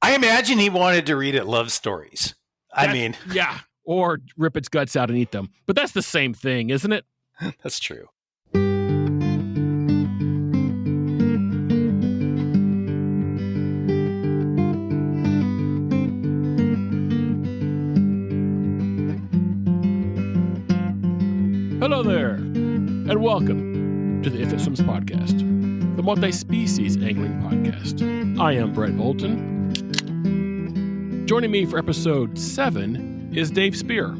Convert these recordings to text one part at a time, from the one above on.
I imagine he wanted to read it love stories. Yeah, or rip its guts out and eat them. But that's the same thing, isn't it? That's true. Hello there, and welcome to the If It Swims podcast, the multi-species angling podcast. I am Brett Bolton. Joining me for episode 7 is Dave Spear.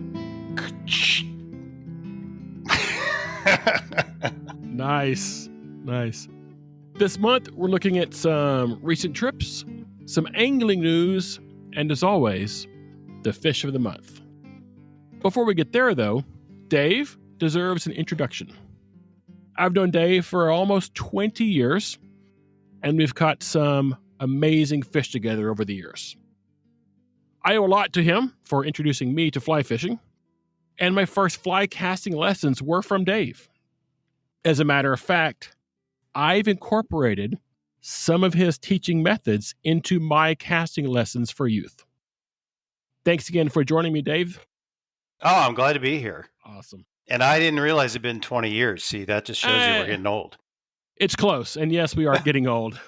Nice. This month, we're looking at some recent trips, some angling news, and as always, the fish of the month. Before we get there, though, Dave deserves an introduction. I've known Dave for almost 20 years, and we've caught some amazing fish together over the years. I owe a lot to him for introducing me to fly fishing, and my first fly casting lessons were from Dave. As a matter of fact, I've incorporated some of his teaching methods into my casting lessons for youth. Thanks again for joining me, Dave. Oh, I'm glad to be here. Awesome. And I didn't realize it'd been 20 years. See, that just shows you we're getting old. It's close. And yes, we are getting old.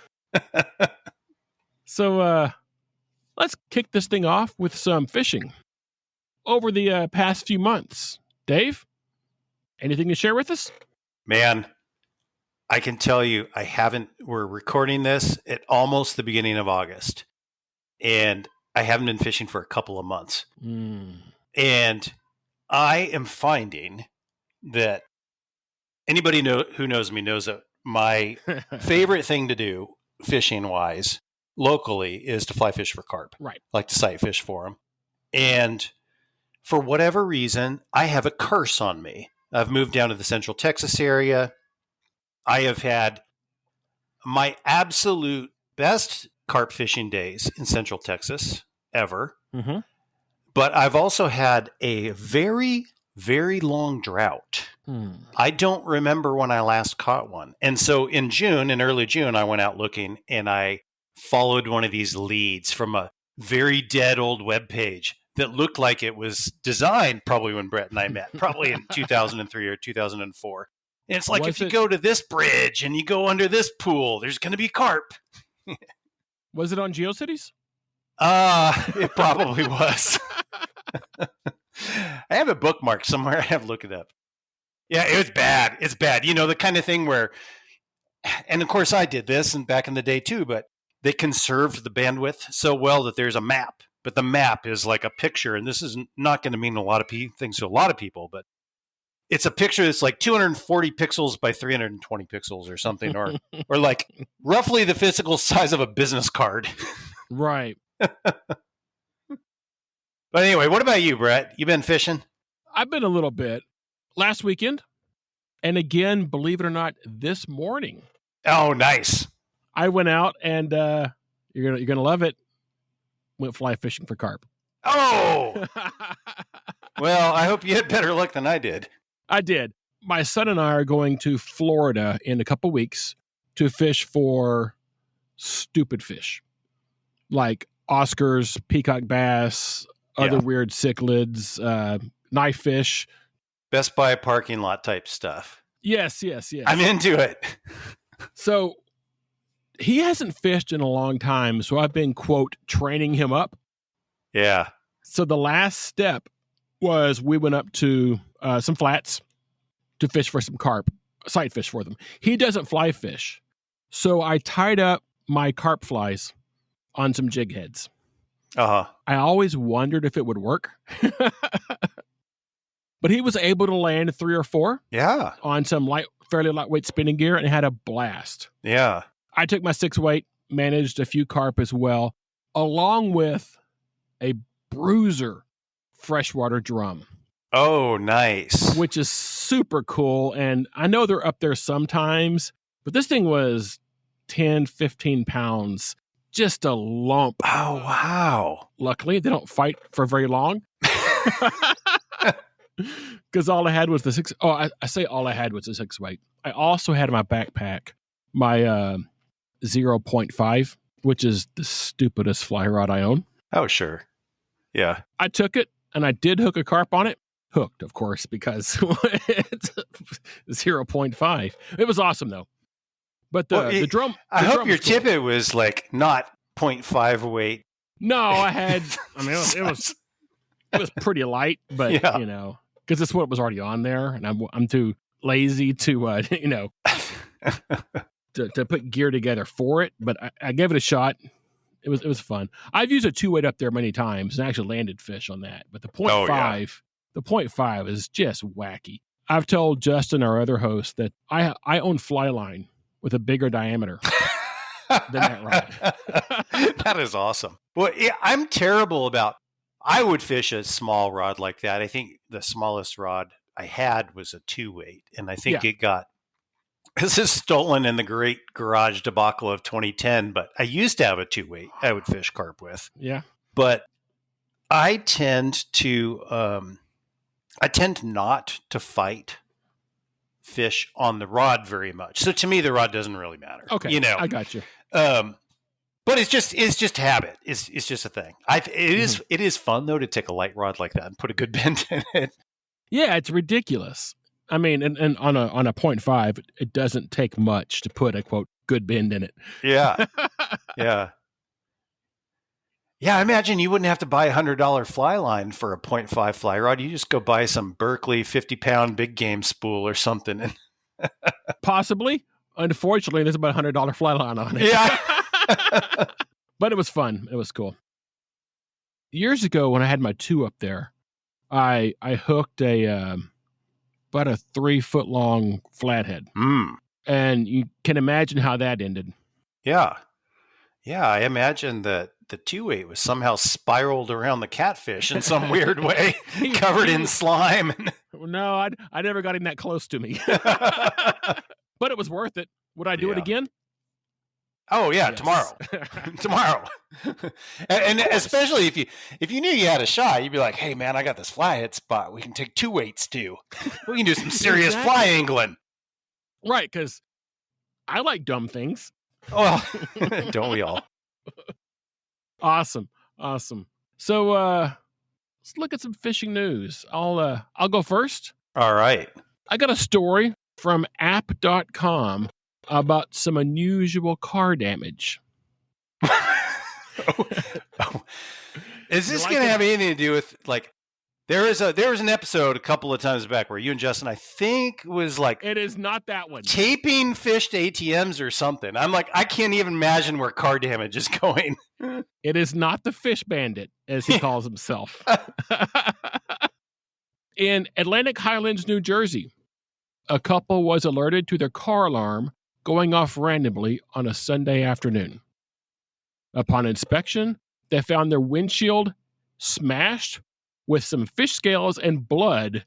So let's kick this thing off with some fishing. Over the past few months, Dave, anything to share with us? Man, I can tell you, we're recording this at almost the beginning of August. And I haven't been fishing for a couple of months. And I am finding that anybody who knows me knows that my favorite thing to do fishing-wise locally is to fly fish for carp. Right. I like to sight fish for them. And for whatever reason, I have a curse on me. I've moved down to the Central Texas area. I have had my absolute best carp fishing days in Central Texas ever. Mm-hmm. But I've also had a very, very long drought. I don't remember when I last caught one. And so in early June, I went out looking and I followed one of these leads from a very dead old webpage that looked like it was designed probably when Bret and I met, probably in 2003 or 2004. And it's like, if you go to this bridge and you go under this pool, there's going to be carp. Was it on GeoCities? It probably was. I have a bookmark somewhere. I have to look it up. Yeah, it was bad. It's bad. You know, the kind of thing where, and of course I did this and back in the day too, but they conserved the bandwidth so well that there's a map, but the map is like a picture. And this is not going to mean a lot of things to a lot of people, but it's a picture that's like 240 pixels by 320 pixels or something, or like roughly the physical size of a business card. Right. But anyway, what about you, Bret? You been fishing? I've been a little bit. Last weekend, and again, believe it or not, this morning. Oh, nice. I went out and you're gonna love it. Went fly fishing for carp. Oh! Well, I hope you had better luck than I did. I did. My son and I are going to Florida in a couple weeks to fish for stupid fish. Like Oscars, peacock bass, other weird cichlids, knife fish. Best Buy parking lot type stuff. Yes. I'm into it. So he hasn't fished in a long time, so I've been, quote, training him up. Yeah. So the last step was we went up to some flats to fish for some carp, sight fish for them. He doesn't fly fish. So I tied up my carp flies on some jig heads. Uh-huh. I always wondered if it would work. But he was able to land 3 or 4 on some fairly lightweight spinning gear and had a blast. Yeah. I took my 6-weight, managed a few carp as well, along with a bruiser freshwater drum. Oh, nice. Which is super cool. And I know they're up there sometimes, but this thing was 10, 15 pounds. Just a lump. Oh, wow. Luckily, they don't fight for very long. Because all I had was the 6. Oh, I say all I had was the 6-weight. I also had in my backpack my 0.5 which is the stupidest fly rod I own. Oh, sure. Yeah. I took it, and I did hook a carp on it. Hooked, of course, because it's 0.5. It was awesome, though. But the drum... I hope your tippet was like not 0.5 weight. No, I had... I mean, it was pretty light, but, you know, because it's what was already on there, and I'm too lazy to, you know, to put gear together for it. But I gave it a shot. It was fun. I've used a 2-weight up there many times and actually landed fish on that. But the 0.5, the 0.5 is just wacky. I've told Justin, our other host, that I own fly line with a bigger diameter than that rod. That is awesome. Well, I'm terrible about... I would fish a small rod like that. I think the smallest rod I had was a 2-weight, and I think it got... This is stolen in the great garage debacle of 2010, but I used to have a 2-weight I would fish carp with. Yeah. But I tend not to fight fish on the rod very much. So to me, the rod doesn't really matter. Okay. You know, I got you. But it's just habit. It's just a thing. It is fun though to take a light rod like that and put a good bend in it. Yeah, it's ridiculous. I mean, and on a 0.5, it doesn't take much to put a quote good bend in it. Yeah. Yeah. Yeah, I imagine you wouldn't have to buy $100 fly line for a 0.5 fly rod. You just go buy some Berkeley 50-pound big game spool or something. And possibly. Unfortunately, there's about $100 fly line on it. Yeah. But it was fun. It was cool. Years ago, when I had my 2 up there, I hooked about a 3-foot long flathead. And you can imagine how that ended. Yeah. Yeah, I imagine that the 2-weight was somehow spiraled around the catfish in some weird way, covered in slime. No, I never got him that close to me. But it was worth it. Would I do it again? Oh yeah, Yes. tomorrow. and especially if you knew you had a shot, you'd be like, "Hey man, I got this flathead spot. We can take 2-weights too. We can do some serious fly angling." Right, because I like dumb things. Well, don't we all? Awesome. So let's look at some fishing news. I'll go first. All right. I got a story from app.com about some unusual car damage. Is this going to have anything to do with like there was an episode a couple of times back where you and Justin, I think, was like it is not that one. Taping fish to ATMs or something. I'm like, I can't even imagine where car damage is going. It is not the fish bandit, as he calls himself. In Atlantic Highlands, New Jersey, a couple was alerted to their car alarm going off randomly on a Sunday afternoon. Upon inspection, they found their windshield smashed with some fish scales and blood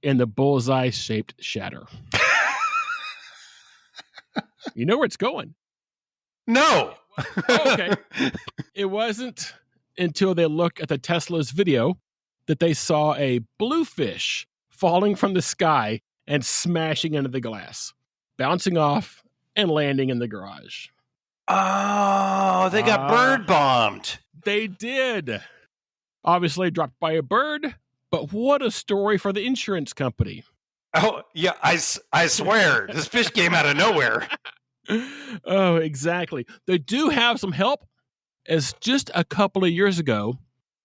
in the bullseye-shaped shatter. You know where it's going? No. Oh, okay. It wasn't until they looked at the Tesla's video that they saw a bluefish falling from the sky and smashing into the glass, bouncing off and landing in the garage. Oh, they got bird bombed. They did. Obviously dropped by a bird, but what a story for the insurance company. Oh, yeah, I swear, this fish came out of nowhere. Oh, exactly. They do have some help, as just a couple of years ago,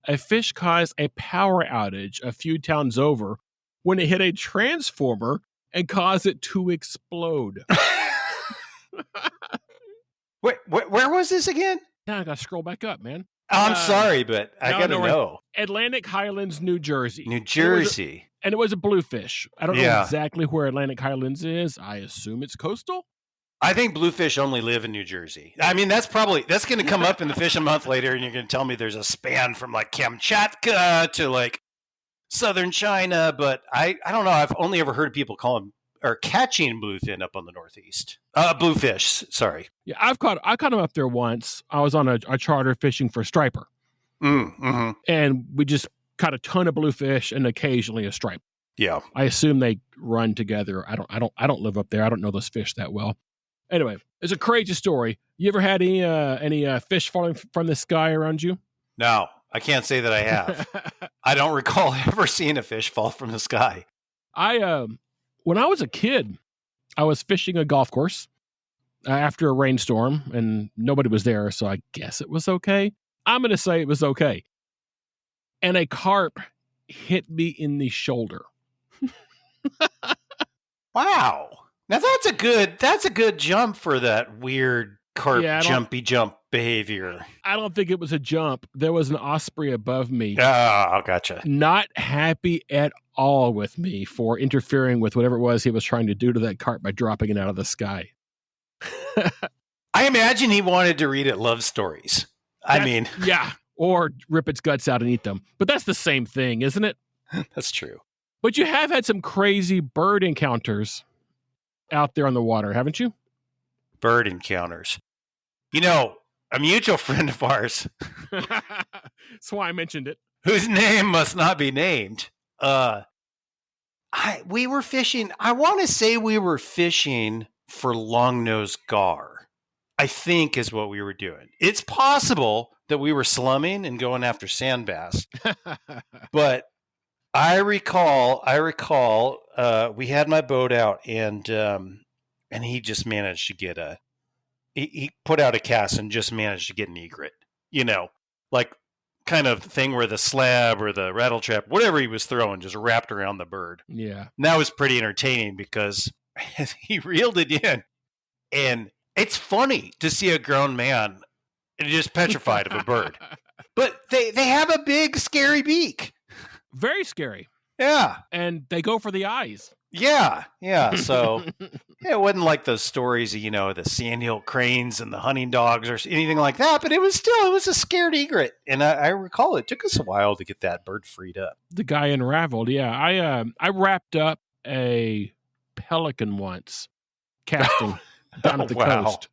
a fish caused a power outage a few towns over when it hit a transformer and caused it to explode. Wait, where was this again? Now I got to scroll back up, man. I'm sorry, but I got to know. Atlantic Highlands, New Jersey. New Jersey. And it was a bluefish. I don't know exactly where Atlantic Highlands is. I assume it's coastal. I think bluefish only live in New Jersey. I mean, that's going to come up in the Fish a Month later, and you're going to tell me there's a span from like Kamchatka to like southern China, but I don't know. I've only ever heard people call them or catching bluefin up on the Northeast. Bluefish, sorry. Yeah, I caught them up there once. I was on a charter fishing for striper. Mm-hmm. And we just caught a ton of bluefish and occasionally a stripe. Yeah. I assume they run together. I don't live up there. I don't know those fish that well. Anyway, it's a crazy story. You ever had any fish falling from the sky around you? No, I can't say that I have. I don't recall ever seeing a fish fall from the sky. When I was a kid, I was fishing a golf course after a rainstorm, and nobody was there, so I guess it was okay. I'm going to say it was okay. And a carp hit me in the shoulder. Wow. Now that's a good jump for that weird carp jumpy jump behavior. I don't think it was a jump. There was an osprey above me. Oh, gotcha. Not happy at all with me for interfering with whatever it was he was trying to do to that carp by dropping it out of the sky. I imagine he wanted to read it love stories. Yeah, or rip its guts out and eat them. But that's the same thing, isn't it? That's true. But you have had some crazy bird encounters out there on the water, haven't you? Bird encounters. You know, a mutual friend of ours. That's why I mentioned it. Whose name must not be named. We were fishing. I want to say we were fishing for long-nosed gar, I think is what we were doing. It's possible that we were slumming and going after sand bass. But I recall we had my boat out and he just managed to get he put out a cast and just managed to get an egret, like kind of thing where the slab or the rattle trap, whatever he was throwing, just wrapped around the bird. Yeah. And that was pretty entertaining because he reeled it in. And it's funny to see a grown man just petrified of a bird. But they have a big, scary beak. Very scary. Yeah. And they go for the eyes. Yeah. So it wasn't like those stories of, the sandhill cranes and the hunting dogs or anything like that, but it was a scared egret. And I recall it took us a while to get that bird freed up. The guy unraveled. Yeah. I wrapped up a pelican once casting down at the coast.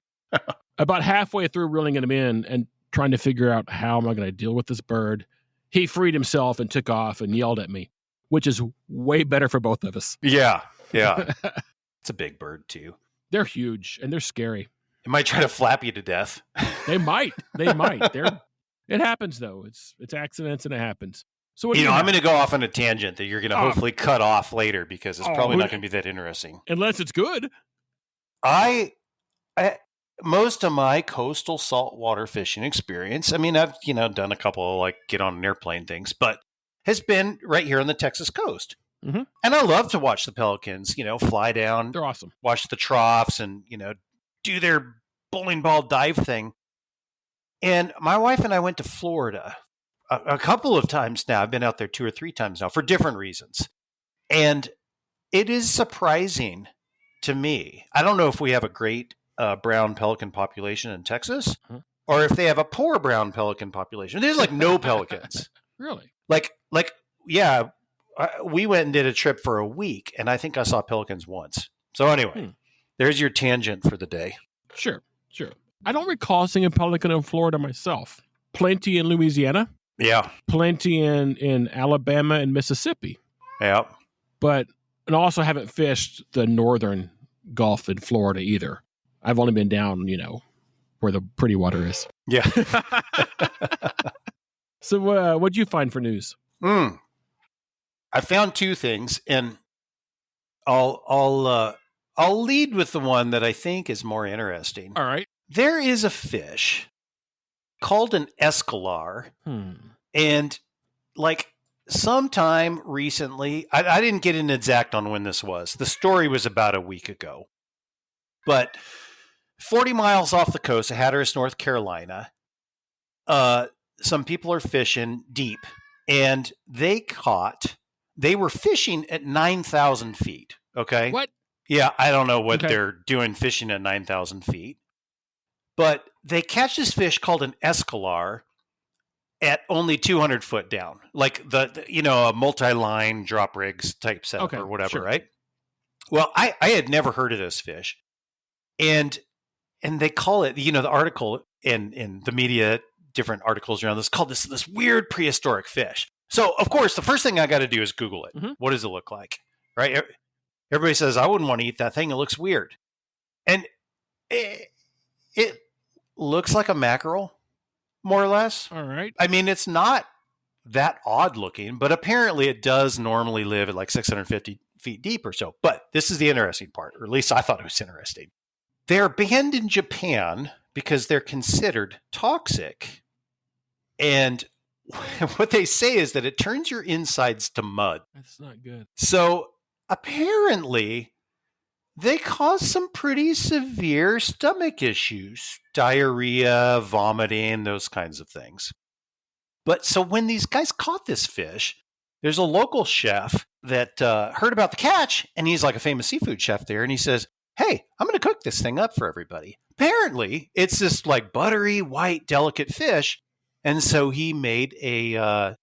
About halfway through reeling him in and trying to figure out how am I going to deal with this bird, he freed himself and took off and yelled at me, which is way better for both of us. Yeah. It's a big bird too. They're huge and they're scary. It might try to flap you to death. They might. It happens though. It's accidents and it happens. So what I'm going to go off on a tangent that you're going to hopefully cut off later because it's probably not going to be that interesting. Unless it's good. I most of my coastal saltwater fishing experience, I've, done a couple like get on an airplane things, but has been right here on the Texas coast. Mm-hmm. And I love to watch the pelicans, fly down. They're awesome. Watch the troughs and, do their bowling ball dive thing. And my wife and I went to Florida a couple of times now. I've been out there 2 or 3 times now for different reasons. And it is surprising to me. I don't know if we have a great brown pelican population in Texas or if they have a poor brown pelican population. There's like no pelicans. Really? Yeah, we went and did a trip for a week, and I think I saw pelicans once. So anyway, there's your tangent for the day. Sure. I don't recall seeing a pelican in Florida myself. Plenty in Louisiana. Yeah. Plenty in Alabama and Mississippi. Yeah. And also haven't fished the northern Gulf in Florida either. I've only been down, where the pretty water is. Yeah. So what'd you find for news? I found 2 things, and I'll lead with the one that I think is more interesting. All right. There is a fish called an escalar, and like sometime recently, I didn't get an exact on when this was. The story was about a week ago, but 40 miles off the coast of Hatteras, North Carolina, some people are fishing deep, and they were fishing at 9,000 feet. Okay. What? Yeah. I don't know what they're doing fishing at 9,000 feet, but they catch this fish called an escalar at only 200 foot down, like a multi-line drop rigs type setup or whatever. Sure. Right. Well, I had never heard of this fish, and they call it, the article in the media, different articles around this called this weird prehistoric fish. So, of course, the first thing I got to do is Google it. Mm-hmm. What does it look like? Right? Everybody says, I wouldn't want to eat that thing. It looks weird. And It looks like a mackerel, more or less. All right. I mean, it's not that odd looking, but apparently it does normally live at like 650 feet deep or so. But this is the interesting part, or at least I thought it was interesting. They're banned in Japan because they're considered toxic. And what they say is that it turns your insides to mud. That's not good. So apparently they cause some pretty severe stomach issues, diarrhea, vomiting, those kinds of things. But so when these guys caught this fish, there's a local chef that heard about the catch, and he's like a famous seafood chef there, and he says, hey, I'm going to cook this thing up for everybody. Apparently, it's this like buttery, white, delicate fish, and so he made a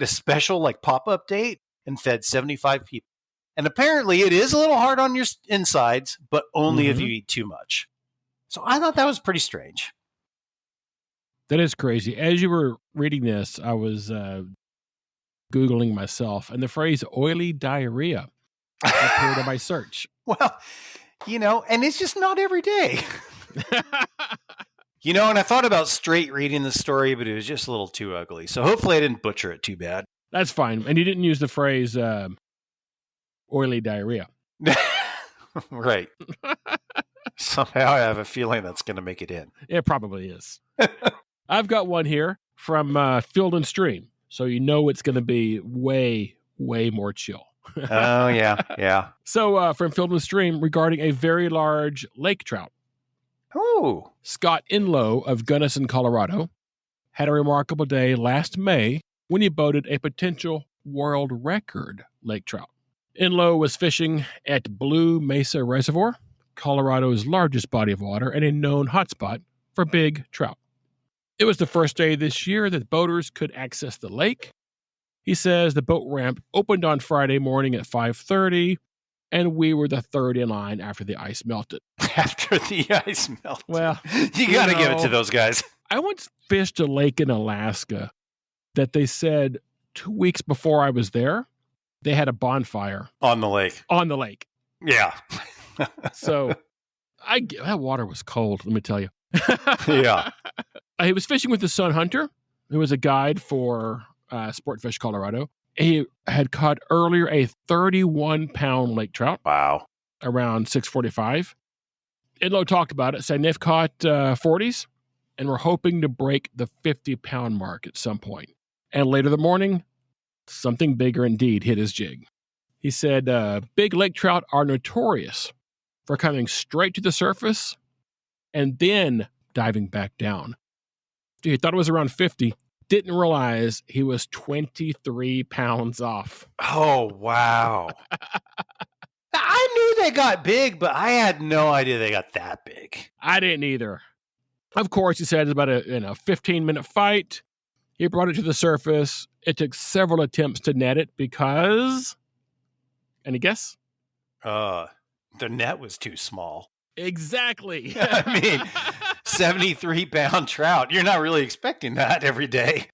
special like pop-up date and fed 75 people. And apparently, it is a little hard on your insides, but only if you eat too much. So I thought that was pretty strange. That is crazy. As you were reading this, I was Googling myself, and the phrase oily diarrhea appeared in my search. Well, and it's just not every day. And I thought about straight reading the story, but it was just a little too ugly. So hopefully I didn't butcher it too bad. That's fine. And you didn't use the phrase oily diarrhea. Right. Somehow I have a feeling that's going to make it in. It probably is. I've got one here from Field and Stream. So you know it's going to be way, way more chill. Oh, yeah. So from Field and Stream regarding a very large lake trout. Oh. Scott Inlow of Gunnison, Colorado, had a remarkable day last May when he boated a potential world record lake trout. Inlow was fishing at Blue Mesa Reservoir, Colorado's largest body of water and a known hotspot for big trout. It was the first day this year that boaters could access the lake. He says the boat ramp opened on Friday morning at 5:30, and we were the third in line after the ice melted. After the ice melted? Well, you got to give it to those guys. I once fished a lake in Alaska that they said 2 weeks before I was there, they had a bonfire. On the lake. On the lake. Yeah. So that water was cold, let me tell you. Yeah. He was fishing with his son, Hunter, who was a guide for Sportfish Colorado. He had caught earlier a 31-pound lake trout. Wow. Around 6:45. Idlo talked about it, saying they've caught 40s and were hoping to break the 50-pound mark at some point. And later the morning, something bigger indeed hit his jig. He said big lake trout are notorious for coming straight to the surface and then diving back down. He thought it was around 50. Didn't realize he was 23 pounds off. Oh, wow. I knew they got big, but I had no idea they got that big. I didn't either. Of course, he said it's about a 15-minute fight. He brought it to the surface. It took several attempts to net it because... Any guess? The net was too small. Exactly. I mean, 73-pound trout. You're not really expecting that every day.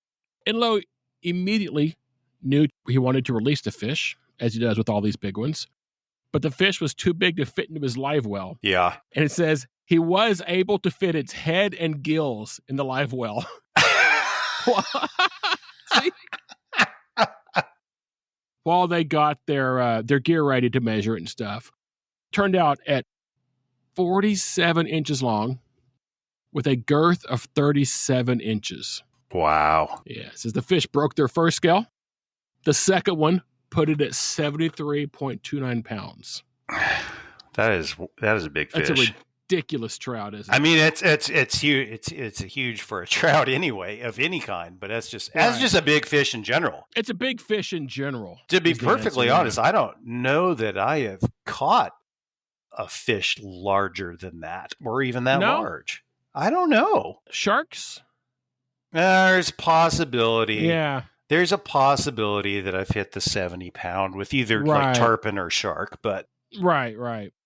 Inlow immediately knew he wanted to release the fish, as he does with all these big ones. But the fish was too big to fit into his live well. Yeah. And it says he was able to fit its head and gills in the live well. See? While they got their gear ready to measure it and stuff. Turned out at 47 inches long with a girth of 37 inches. Wow. Yeah, it says the fish broke their first scale. The second one put it at 73.29 pounds. That is a big fish. That's a ridiculous trout, isn't it? I mean, it's huge. It's huge for a trout anyway, of any kind. But that's just a big fish in general. It's a big fish in general. To be perfectly honest, I don't know that I have caught a fish larger than that, or even that large. I don't know. Sharks? There's possibility. Yeah. There's a possibility that I've hit the 70-pound with either like tarpon or shark, but right.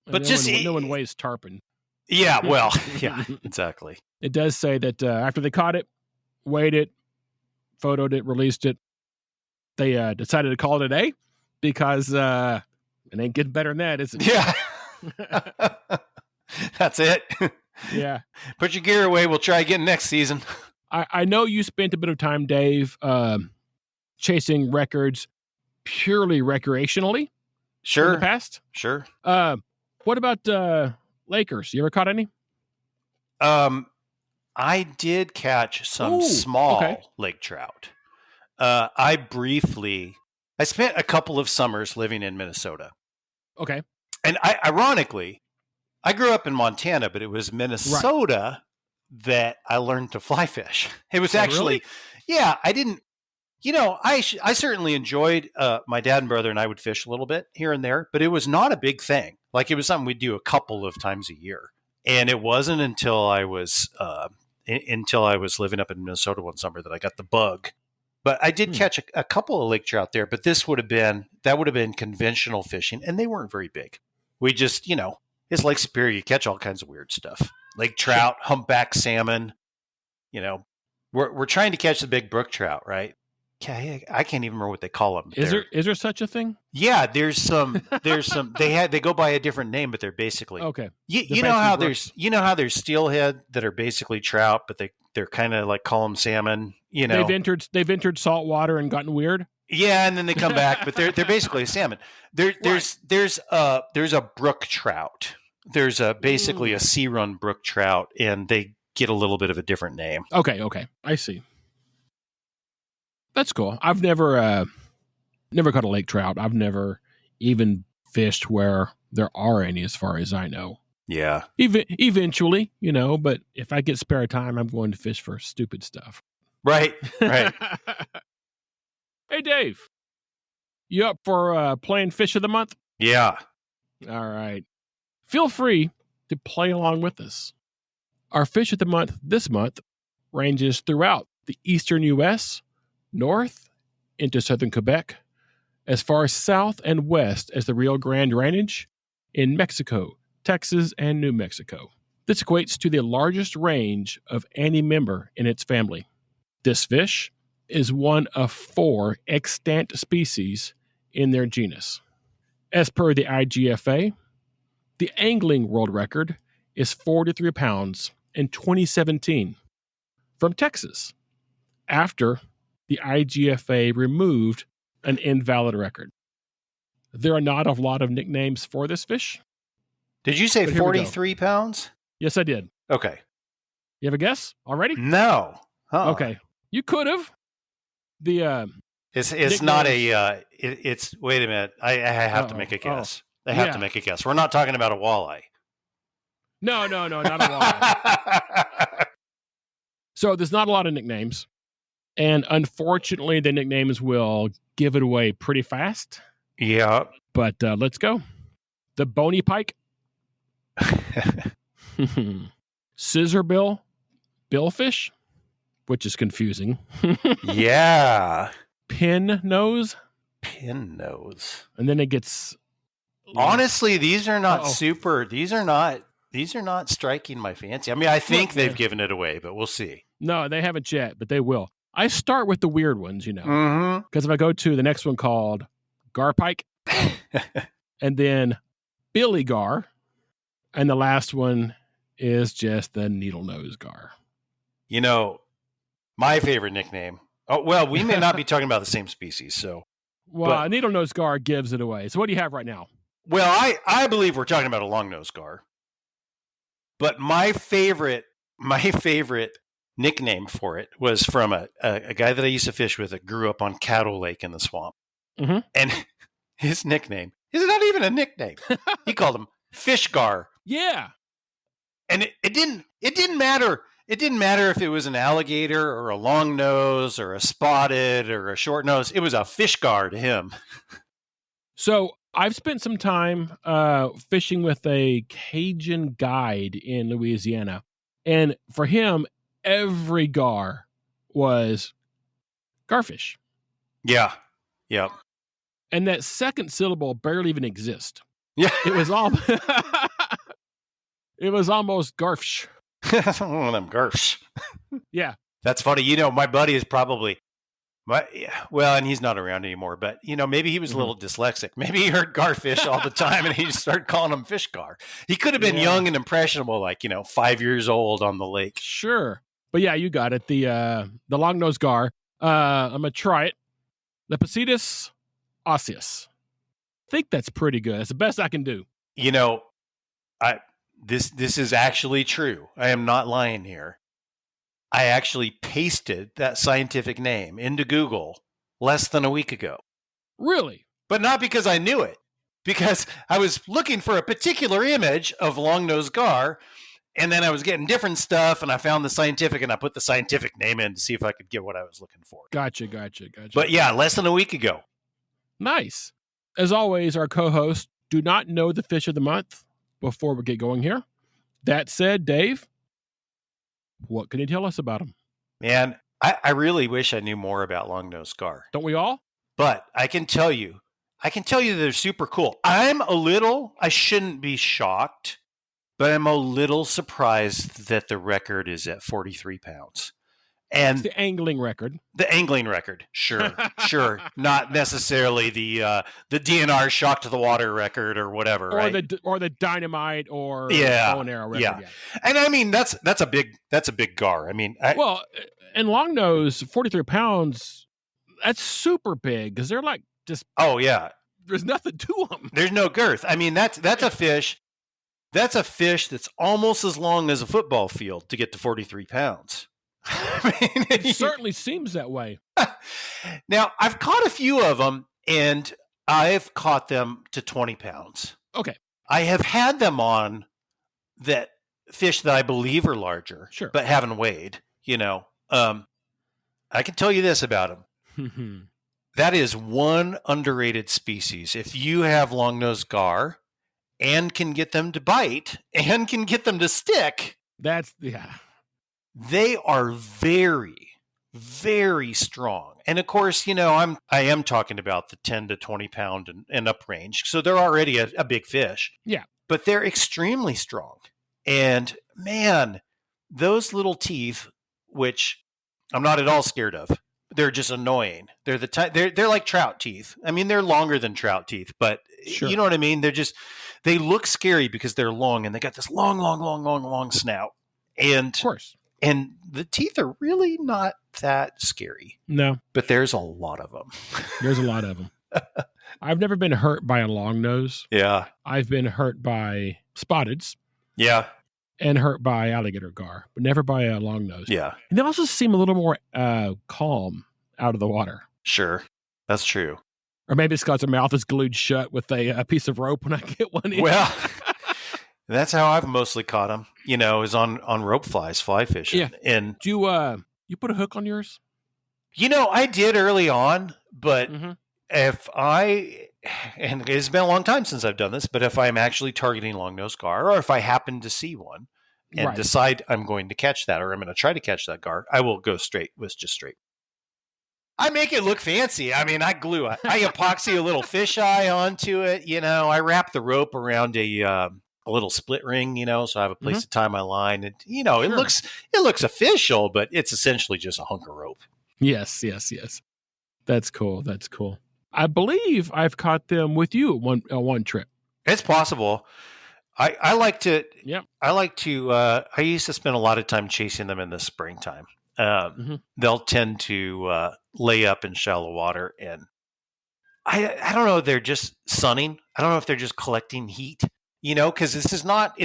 But no one weighs tarpon. Yeah, well, yeah, exactly. It does say that after they caught it, weighed it, photoed it, released it, they decided to call it a day because it ain't getting better than that, is it? Yeah. That's it. Yeah. Put your gear away. We'll try again next season. I know you spent a bit of time, Dave, chasing records purely recreationally in Sure. the past. Sure. What about Lakers? You ever caught any? I did catch some small lake trout. I spent a couple of summers living in Minnesota. Okay. And ironically, I grew up in Montana, but it was Minnesota that I learned to fly fish. It was actually, yeah, I didn't, I certainly enjoyed, my dad and brother and I would fish a little bit here and there, but it was not a big thing. Like it was something we'd do a couple of times a year. And it wasn't until I was living up in Minnesota one summer that I got the bug. But I did catch a couple of lake trout there, but that would have been conventional fishing, and they weren't very big. We just, it's Lake Superior. You catch all kinds of weird stuff. Lake trout, humpback salmon. We're trying to catch the big brook trout, right? I can't even remember what they call them. Is there such a thing? Yeah, there's some they go by a different name, but they're basically okay. You know how there's steelhead that are basically trout, but they're kind of like call them salmon. They've entered salt water and gotten weird. Yeah, and then they come back, but they're basically a salmon. There's a brook trout. There's basically a sea run brook trout, and they get a little bit of a different name. Okay, I see. That's cool. I've never caught a lake trout. I've never even fished where there are any, as far as I know. Yeah. Eventually, but if I get spare time, I'm going to fish for stupid stuff. Right. Hey, Dave, you up for playing Fish of the Month? Yeah. All right. Feel free to play along with us. Our Fish of the Month this month ranges throughout the eastern U.S., north into southern Quebec, as far south and west as the Rio Grande Range in Mexico, Texas, and New Mexico. This equates to the largest range of any member in its family. This fish is one of 4 extant species in their genus. As per the IGFA, the angling world record is 43 pounds in 2017 from Texas, after the IGFA removed an invalid record. There are not a lot of nicknames for this fish. Did you say 43 pounds? Yes, I did. Okay. You have a guess already? No. Okay. You could have. It's not a, it's, wait a minute. I have to make a guess. I have to make a guess. We're not talking about a walleye. No, not a walleye. So there's not a lot of nicknames. And unfortunately, the nicknames will give it away pretty fast. Yeah. But let's go. The bony pike. Scissorbill billfish, which is confusing. Yeah. Pin nose. And then it gets... Honestly, these are not super... These are not striking my fancy. I mean, I think they've given it away, but we'll see. No, they haven't yet, but they will. I start with the weird ones, Because Mm-hmm. if I go to the next one called garpike, and then billy gar, and the last one is just the needle nose gar. My favorite nickname. Oh, well, we may not be talking about the same species, so. Well, needle nose gar gives it away. So what do you have right now? Well, I believe we're talking about a long nose gar. But my favorite nickname for it was from a guy that I used to fish with that grew up on Caddo Lake in the swamp. Mm-hmm. And his nickname is not even a nickname. He called him Fish Gar. Yeah. And it didn't matter. It didn't matter if it was an alligator or a long nose or a spotted or a short nose. It was a fish gar to him. So I've spent some time fishing with a Cajun guide in Louisiana. And for him, every gar was garfish. Yeah. Yep. And that second syllable barely even exists. Yeah. It was almost garfsh. One of them garfs. Yeah. That's funny. My buddy is probably But yeah, well, and he's not around anymore. But maybe he was a Mhm. little dyslexic. Maybe he heard garfish all the time, and he just started calling him fish gar. He could have been Yeah. young and impressionable, like 5 years old on the lake. Sure. But yeah, you got it. The long-nosed gar. I'm going to try it. Lepicetus osseus. I think that's pretty good. That's the best I can do. This is actually true. I am not lying here. I actually pasted that scientific name into Google less than a week ago. Really? But not because I knew it, because I was looking for a particular image of long-nosed gar, and then I was getting different stuff, and I found the scientific, and I put the scientific name in to see if I could get what I was looking for. Gotcha. But yeah, less than a week ago. Nice. As always, our co-hosts do not know the fish of the month before we get going here. That said, Dave, what can you tell us about them? Man, I really wish I knew more about long-nosed gar. Don't we all? But I can tell you they're super cool. I shouldn't be shocked, but I'm a little surprised that the record is at 43 pounds. And it's the angling record. The angling record, sure. Not necessarily the DNR shock to the water record or whatever, or right? Or the dynamite or bow and arrow record. Yeah. And I mean that's a big gar. I mean, and long nose, 43 pounds. That's super big because they're like just. Oh yeah. There's nothing to them. There's no girth. I mean, that's a fish. That's a fish that's almost as long as a football field to get to 43 pounds. I mean, it certainly seems that way. Now, I've caught a few of them, and I've caught them to 20 pounds. Okay. I have had them on that fish that I believe are larger, sure, but haven't weighed. I can tell you this about them. That is one underrated species. If you have long-nosed gar and can get them to bite and can get them to stick, they are very, very strong. And of course, I am talking about the 10 to 20 pound and up range. So they're already a big fish. Yeah. But they're extremely strong. And man, those little teeth, which I'm not at all scared of, they're just annoying. They're they're like trout teeth. I mean, they're longer than trout teeth, but sure. You know what I mean? They look scary because they're long and they got this long snout. And of course. And the teeth are really not that scary. No. But there's a lot of them. There's a lot of them. I've never been hurt by a long nose. Yeah. I've been hurt by spotteds. Yeah. And hurt by alligator gar, but never by a long nose. Yeah. And they also seem a little more calm out of the water. Sure. That's true. Or maybe it's because their mouth is glued shut with a piece of rope when I get one in. Well, that's how I've mostly caught them, is on rope flies, fly fishing. Yeah. And do you put a hook on yours? I did early on, but and it's been a long time since I've done this, but if I'm actually targeting long-nosed gar, or if I happen to see one and decide I'm going to catch that, or I'm going to try to catch that gar, I will go straight with just straight. I make it look fancy. I mean, I epoxy a little fisheye onto it. I wrap the rope around a little split ring, so I have a place to tie my line. And, sure. it looks official, but it's essentially just a hunk of rope. Yes. That's cool. I believe I've caught them with you one trip. It's possible. I like to. Yeah. I used to spend a lot of time chasing them in the springtime. They'll tend to lay up in shallow water, and I don't know. They're just sunning. I don't know if they're just collecting heat. Because it's not.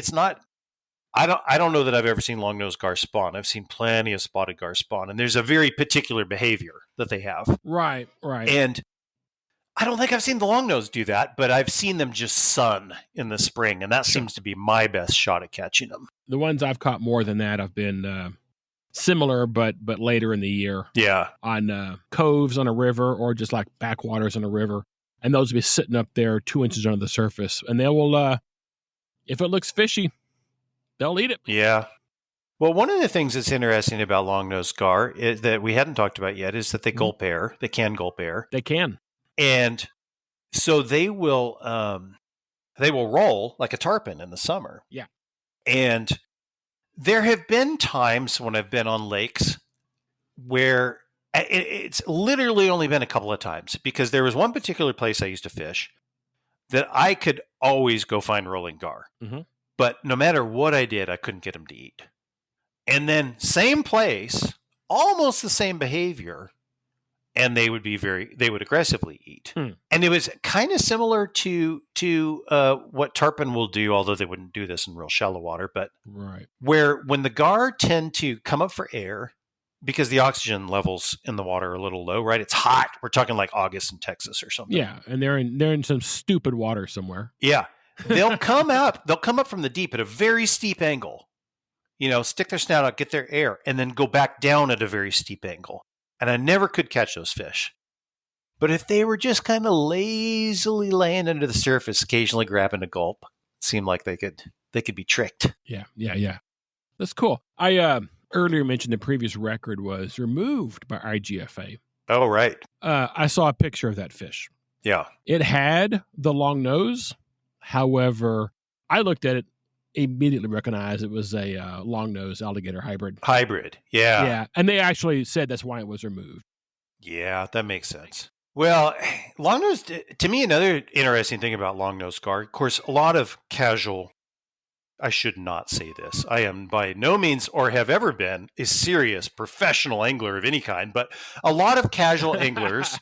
I don't know that I've ever seen long-nosed gar spawn. I've seen plenty of spotted gar spawn, and there's a very particular behavior that they have. Right. And I don't think I've seen the long-nosed do that, but I've seen them just sun in the spring, and that seems to be my best shot at catching them. The ones I've caught more than that have been similar, but later in the year. Yeah. On coves on a river or just like backwaters on a river. And those will be sitting up there 2 inches under the surface. And they will, if it looks fishy, they'll eat it. Yeah. Well, one of the things that's interesting about long-nosed gar is that we hadn't talked about yet is that they gulp air. They can gulp air. They can. And so they will roll like a tarpon in the summer. Yeah. And there have been times when I've been on lakes where It's literally only been a couple of times, because there was one particular place I used to fish that I could always go find rolling gar. Mm-hmm. But no matter what I did, I couldn't get them to eat. And then same place, almost the same behavior, and they would aggressively eat. And it was kind of similar to what tarpon will do, although they wouldn't do this in real shallow water, but where when the gar tend to come up for air, because the oxygen levels in the water are a little low, right? It's hot. We're talking like August in Texas or something. Yeah, and they're in some stupid water somewhere. Yeah. They'll come up from the deep at a very steep angle, stick their snout out, get their air, and then go back down at a very steep angle. And I never could catch those fish. But if they were just kind of lazily laying under the surface, occasionally grabbing a gulp, it seemed like they could be tricked. Yeah. That's cool. I earlier mentioned the previous record was removed by IGFA. Oh, right. I saw a picture of that fish. Yeah. It had the long nose. However, I looked at it, immediately recognized it was a long-nosed alligator hybrid. Yeah. Yeah, and they actually said that's why it was removed. Yeah, that makes sense. Well, long-nosed, to me, another interesting thing about long-nosed gar, of course, a lot of casual, I should not say this, I am by no means, or have ever been, a serious professional angler of any kind, but a lot of casual anglers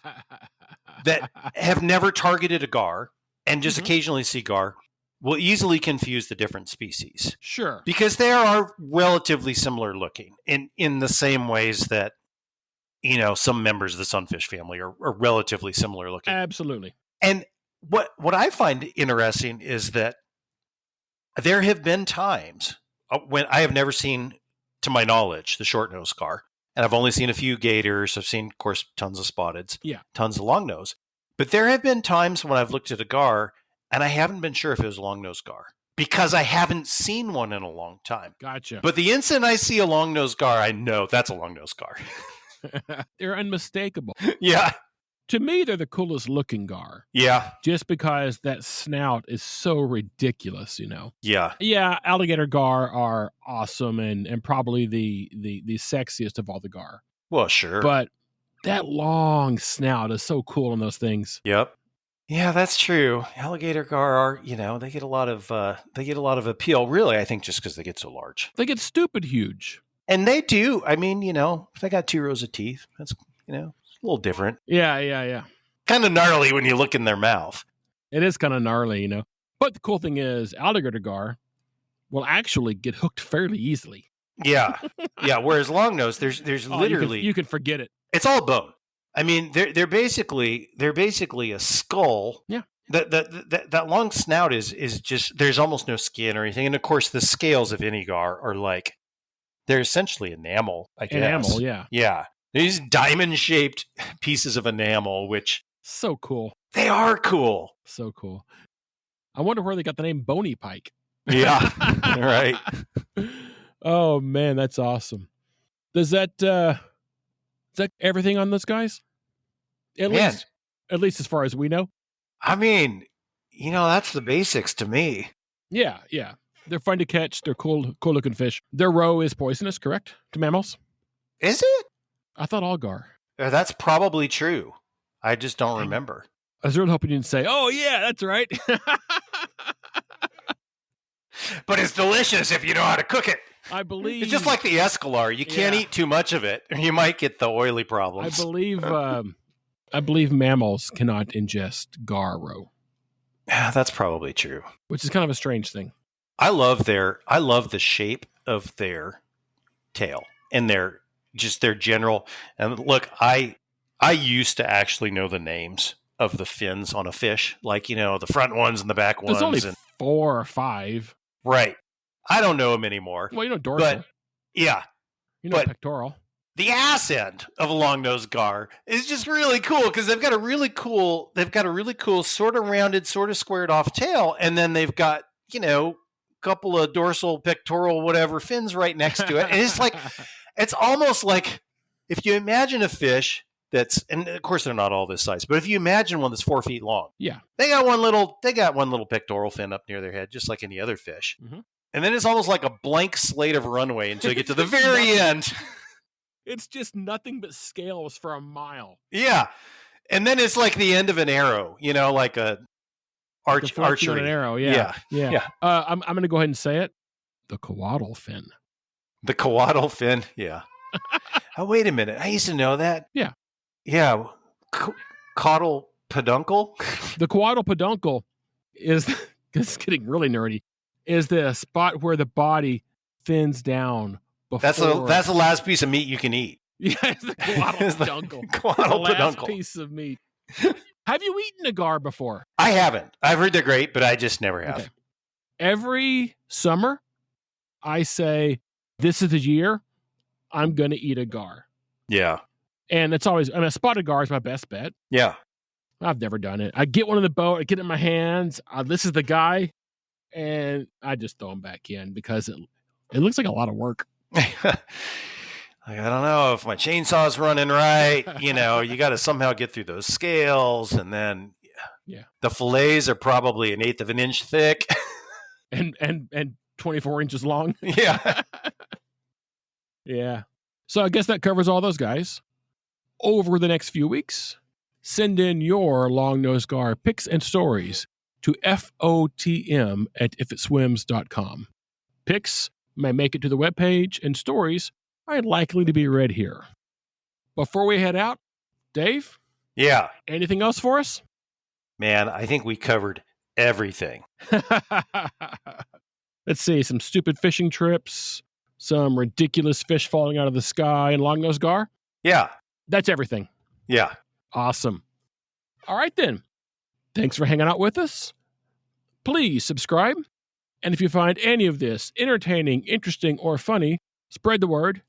that have never targeted a gar and just occasionally see gar will easily confuse the different species. Sure. Because they are relatively similar looking in the same ways that, some members of the sunfish family are relatively similar looking. Absolutely. And what I find interesting is that there have been times when I have never seen, to my knowledge, the short-nosed gar. And I've only seen a few gators. I've seen, of course, tons of spotteds, tons of long-nose. But there have been times when I've looked at a gar and I haven't been sure if it was a long-nosed gar because I haven't seen one in a long time. Gotcha. But the instant I see a long-nosed gar, I know that's a long-nosed gar. They're unmistakable. Yeah. To me, they're the coolest looking gar. Yeah. Just because that snout is so ridiculous, Yeah. Yeah, alligator gar are awesome and probably the sexiest of all the gar. Well, sure. But that long snout is so cool on those things. Yep. Yeah, that's true. Alligator gar are, they get a lot of appeal, really, I think just because they get so large. They get stupid huge. And they do. I mean, if they got 2 rows of teeth, that's, a little different. Yeah. Kind of gnarly when you look in their mouth. It is kind of gnarly, But the cool thing is alligator gar will actually get hooked fairly easily. Yeah. Yeah. Whereas longnose, there's literally you can forget it. It's all bone. I mean, they're basically a skull. Yeah. That long snout is just, there's almost no skin or anything. And of course the scales of any gar are like, they're essentially enamel, I guess. Enamel, yeah. Yeah. These diamond-shaped pieces of enamel, which... So cool. They are cool. So cool. I wonder where they got the name Bony Pike. Yeah, right. Oh, man, that's awesome. Is that everything on those guys? At least as far as we know. I mean, that's the basics to me. Yeah. They're fun to catch. They're cool-looking fish. Their roe is poisonous, correct, to mammals? Is it? I thought all gar. That's probably true. I just don't remember. I was really hoping you didn't say, oh, yeah, that's right. But it's delicious if you know how to cook it. I believe... It's just like the escalar. You can't eat too much of it, or you might get the oily problems. I believe mammals cannot ingest gar roe. That's probably true. Which is kind of a strange thing. I love the shape of their tail and their general. And look, I used to actually know the names of the fins on a fish, like the front ones and the back ones. There's only 4 or 5, right? I don't know them anymore. Well, dorsal, but yeah, pectoral. The ass end of a long-nosed gar is just really cool because they've got a really cool sort of rounded, sort of squared off tail, and then they've got couple of dorsal, pectoral, whatever fins right next to it. And it's like, it's almost like if you imagine a fish that's, and of course they're not all this size, but if you imagine one that's 4 feet long, they got one little pectoral fin up near their head, just like any other fish. Mm-hmm. And then it's almost like a blank slate of runway until you get to the very end. It's just nothing but scales for a mile. Yeah. And then it's like the end of an arrow, like a archery. On an arrow, yeah. I'm going to go ahead and say it. The caudal fin. The caudal fin, yeah. Oh, wait a minute. I used to know that. Yeah. Yeah. Caudal peduncle? The caudal peduncle is, it's getting really nerdy, is the spot where the body thins down before. That's the last piece of meat you can eat. Yeah, it's the caudal peduncle. Caudal the peduncle. last piece of meat. Have you eaten a gar before? I haven't. I've heard they're great, but I just never have. Okay. Every summer, I say, this is the year I'm going to eat a gar. Yeah. And it's always, a spotted gar is my best bet. Yeah. I've never done it. I get one in the boat, I get it in my hands. This is the guy, and I just throw him back in because it looks like a lot of work. I don't know if my chainsaw's running right. You got to somehow get through those scales, and then the fillets are probably 1/8 of an inch thick, and 24 inches long. Yeah, yeah. So I guess that covers all those guys. Over the next few weeks, send in your long-nosed gar pics and stories to FOTM@ifitswims.com. Pics may make it to the webpage, and stories are likely to be read here. Before we head out, Dave? Yeah. Anything else for us? Man, I think we covered everything. Let's see, some stupid fishing trips, some ridiculous fish falling out of the sky, and long-nosed gar? Yeah. That's everything. Yeah. Awesome. All right, then. Thanks for hanging out with us. Please subscribe. And if you find any of this entertaining, interesting, or funny, spread the word.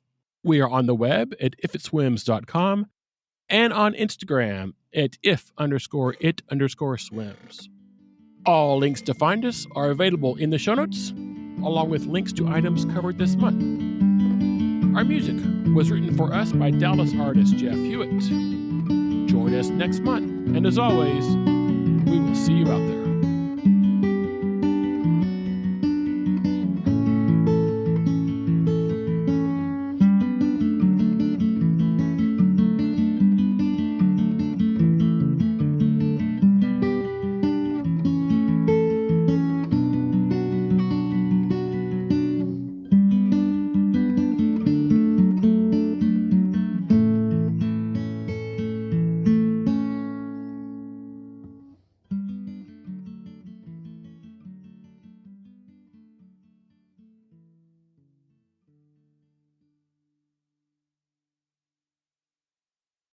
We are on the web at ifitswims.com and on Instagram at if_it_swims. All links to find us are available in the show notes, along with links to items covered this month. Our music was written for us by Dallas artist Jeff Hewitt. Join us next month, and as always, we will see you out there.